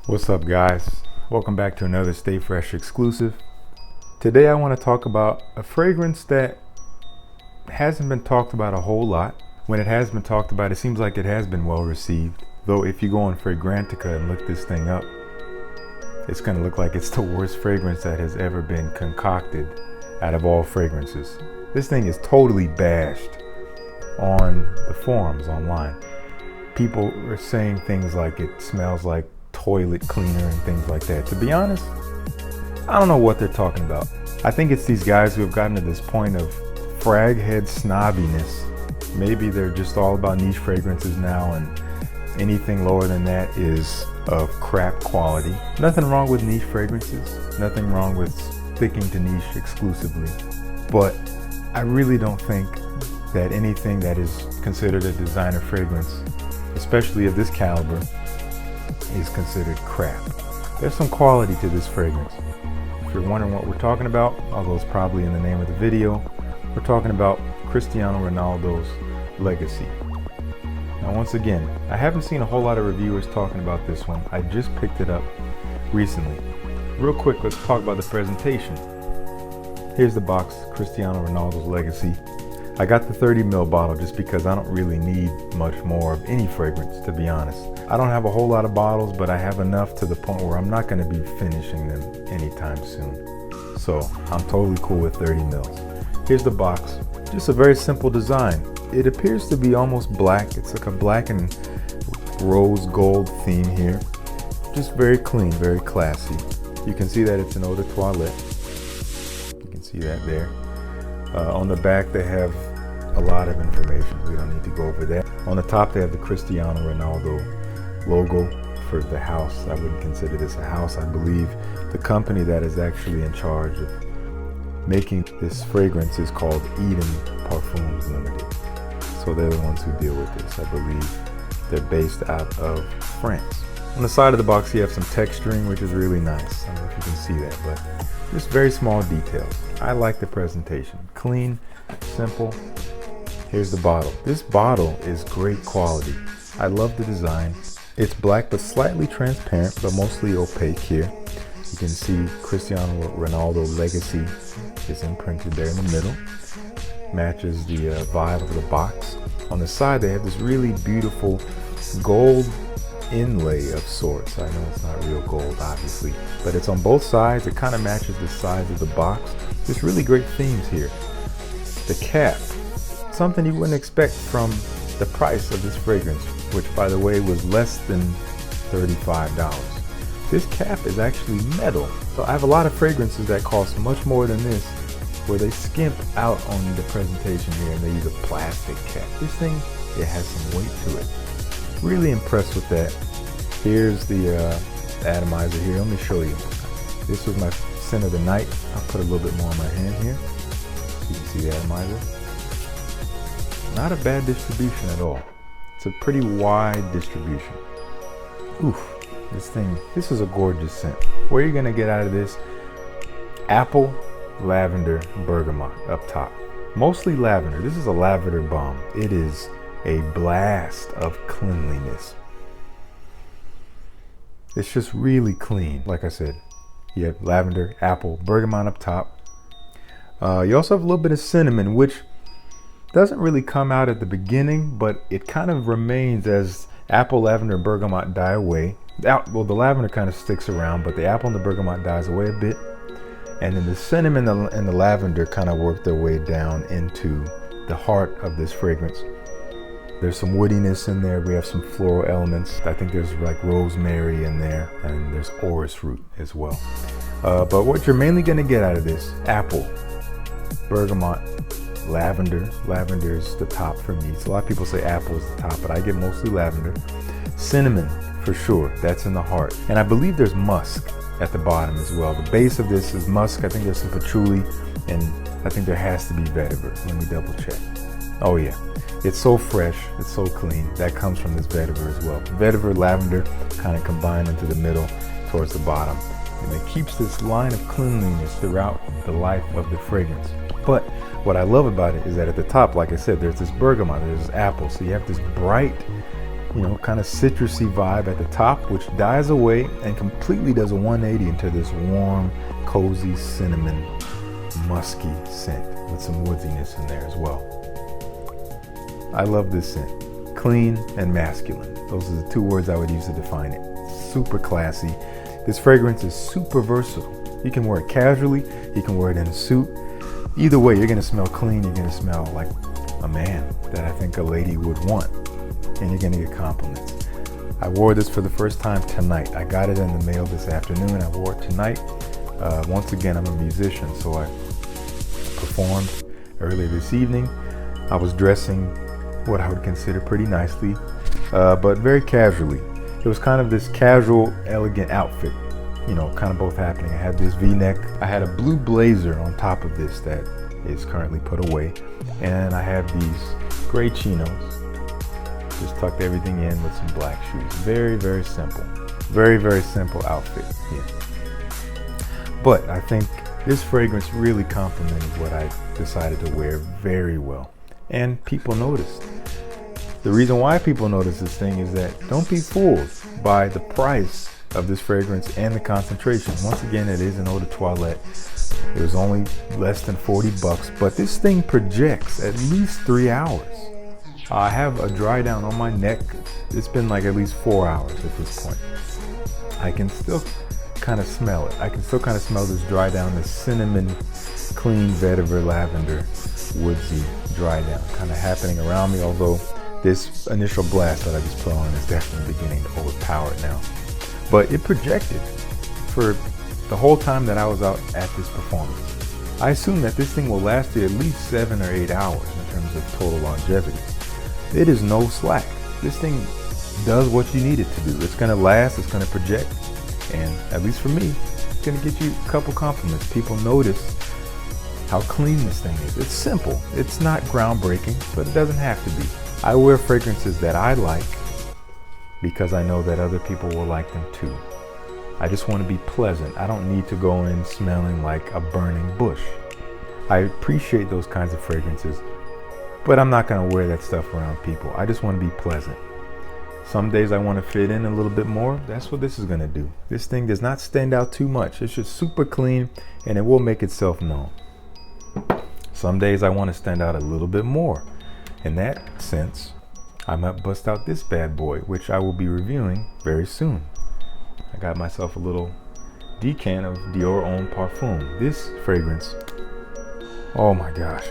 What's up, guys? Welcome back to another Stay Fresh exclusive. Today I want to talk about a fragrance that hasn't been talked about a whole lot. When it has been talked about, it seems like it has been well received. Though if you go on Fragrantica and look this thing up, it's going to look like it's the worst fragrance that has ever been concocted out of all fragrances. This thing is totally bashed on the forums online. People are saying things like it smells like toilet cleaner and things like that. To be honest, I don't know what they're talking about. I think it's these guys who have gotten to this point of frag head snobbiness. Maybe they're just all about niche fragrances now, and anything lower than that is of crap quality. Nothing wrong with niche fragrances, nothing wrong with sticking to niche exclusively, but I really don't think that anything that is considered a designer fragrance, especially of this caliber, is considered crap. There's some quality to this fragrance. If you're wondering what we're talking about, although it's probably in the name of the video, we're talking about Cristiano Ronaldo's Legacy. Now, once again, I haven't seen a whole lot of reviewers talking about this one. I just picked it up recently. Real quick, let's talk about the presentation. Here's the box, Cristiano Ronaldo's Legacy. I got the 30 ml bottle just because I don't really need much more of any fragrance, to be honest. I don't have a whole lot of bottles, but I have enough to the point where I'm not going to be finishing them anytime soon. So I'm totally cool with 30 mils. Here's the box. Just a very simple design. It appears to be almost black. It's like a black and rose gold theme here. Just very clean, very classy. You can see that it's an eau de toilette. You can see that there. On the back they have a lot of information. We don't need to go over that. On the top they have the Cristiano Ronaldo logo for the house. I wouldn't consider this a house. I believe the company that is actually in charge of making this fragrance is called Eden Parfums Limited. So they're the ones who deal with this. I believe they're based out of France. On the side of the box you have some texturing, which is really nice. I don't know if you can see that, but just very small details. I like the presentation. Clean, simple. Here's the bottle. This bottle is great quality. I love the design. It's black but slightly transparent, but mostly opaque here. You can see Cristiano Ronaldo Legacy is imprinted there in the middle. Matches the vibe of the box. On the side they have this really beautiful gold inlay of sorts. I know it's not real gold, obviously, but it's on both sides. It kind of matches the size of the box. There's really great themes here. The cap, something you wouldn't expect from the price of this fragrance, which by the way was less than $35. This cap is actually metal. So I have a lot of fragrances that cost much more than this, where they skimp out on the presentation here and they use a plastic cap. This thing, it has some weight to it. Really impressed with that. Here's the atomizer here. Let me show you. This was my scent of the night. I'll put a little bit more on my hand here so you can see the atomizer. Not a bad distribution at all. It's a pretty wide distribution. Oof, this is a gorgeous scent. What are you gonna get out of this? Apple, lavender, bergamot up top. Mostly lavender. This is a lavender bomb. It is a blast of cleanliness. It's just really clean. Like I said, you have lavender, apple, bergamot up top. You also have a little bit of cinnamon, which doesn't really come out at the beginning, but it kind of remains as apple, lavender, and bergamot die away. Well, the lavender kind of sticks around, but the apple and the bergamot dies away a bit. And then the cinnamon and the lavender kind of work their way down into the heart of this fragrance. There's some woodiness in there. We have some floral elements. I think there's like rosemary in there, and there's orris root as well. But what you're mainly gonna get out of this, apple, bergamot, lavender. Lavender is the top for me. So a lot of people say apple is the top, but I get mostly lavender. Cinnamon, for sure, that's in the heart. And I believe there's musk at the bottom as well. The base of this is musk. I think there's some patchouli, and I think there has to be vetiver. Let me double check. Oh yeah. It's so fresh, it's so clean. That comes from this vetiver as well. Vetiver, lavender kind of combine into the middle towards the bottom. And it keeps this line of cleanliness throughout the life of the fragrance. But what I love about it is that at the top, like I said, there's this bergamot, there's this apple. So you have this bright kind of citrusy vibe at the top, which dies away and completely does a 180 into this warm, cozy, cinnamon, musky scent with some woodiness in there as well. I love this scent. Clean and masculine. Those are the two words I would use to define it. Super classy. This fragrance is super versatile. You can wear it casually, you can wear it in a suit. Either way, you're gonna smell clean, you're gonna smell like a man that I think a lady would want, and you're gonna get compliments. I wore this for the first time tonight. I got it in the mail this afternoon. I wore it tonight. Once again, I'm a musician, so I performed earlier this evening. I was dressing what I would consider pretty nicely, but very casually. It was kind of this casual, elegant outfit, kind of both happening. I had this V-neck. I had a blue blazer on top of this that is currently put away. And I have these gray chinos. Just tucked everything in with some black shoes. Very, very simple. Very, very simple outfit. Yeah. But I think this fragrance really complemented what I decided to wear very well. And people noticed. The reason why people notice this thing is that don't be fooled by the price of this fragrance and the concentration. Once again, it is an eau de toilette. It was only less than 40 bucks, but this thing projects at least 3 hours. I have a dry down on my neck. It's been like at least 4 hours at this point. I can still kind of smell it. I can still kind of smell this dry down, this cinnamon, clean vetiver, lavender, woodsy dry down kind of happening around me, although this initial blast that I just put on is definitely beginning to overpower it now. But it projected for the whole time that I was out at this performance. I assume that this thing will last you at least 7 or 8 hours in terms of total longevity. It is no slack. This thing does what you need it to do. It's gonna last, it's gonna project, and at least for me, it's gonna get you a couple compliments. People notice how clean this thing is. It's simple. It's not groundbreaking, but it doesn't have to be. I wear fragrances that I like because I know that other people will like them too. I just want to be pleasant. I don't need to go in smelling like a burning bush. I appreciate those kinds of fragrances, but I'm not going to wear that stuff around people. I just want to be pleasant. Some days I want to fit in a little bit more. That's what this is going to do. This thing does not stand out too much. It's just super clean, and it will make itself known. Some days I want to stand out a little bit more. In that sense, I might bust out this bad boy, which I will be reviewing very soon. I got myself a little decant of Dior Homme Parfum. This fragrance, oh my gosh.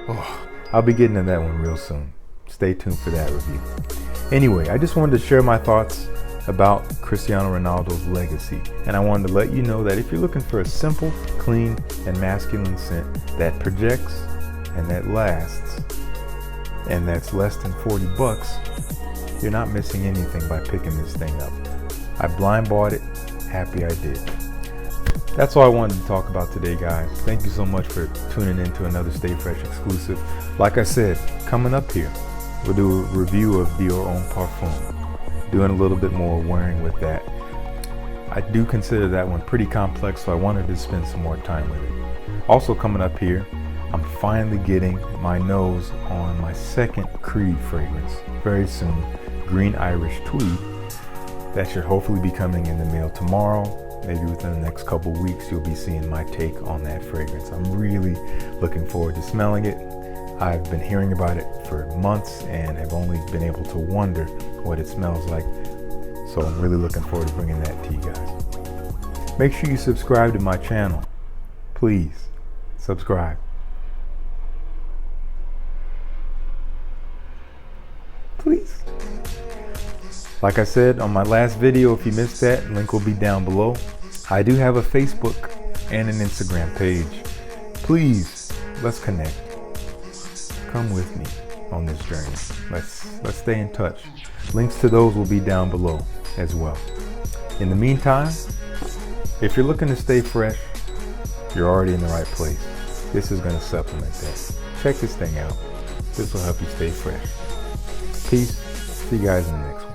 Oh, I'll be getting to that one real soon. Stay tuned for that review. Anyway, I just wanted to share my thoughts about Cristiano Ronaldo's legacy, and I wanted to let you know that if you're looking for a simple, clean, and masculine scent that projects and that lasts and that's less than 40 bucks, you're not missing anything by picking this thing up. I blind bought it, happy I did. That's all I wanted to talk about today, guys. Thank you so much for tuning in to another Stay Fresh exclusive. Like I said, coming up here, we'll do a review of Dior Homme Parfum. Doing a little bit more wearing with that. I do consider that one pretty complex, so I wanted to spend some more time with it. Also coming up here, I'm finally getting my nose on my second Creed fragrance very soon, Green Irish Tweed. That should hopefully be coming in the mail tomorrow. Maybe within the next couple weeks, you'll be seeing my take on that fragrance. I'm really looking forward to smelling it. I've been hearing about it for months and have only been able to wonder what it smells like. So I'm really looking forward to bringing that to you guys. Make sure you subscribe to my channel. Please subscribe. Please. Like I said on my last video, if you missed that, link will be down below. I do have a Facebook and an Instagram page. Please, let's connect. Come with me on this journey. Let's stay in touch. Links to those will be down below as well. In the meantime, if you're looking to stay fresh, you're already in the right place. This is going to supplement that. Check this thing out. This will help you stay fresh. Peace. See you guys in the next one.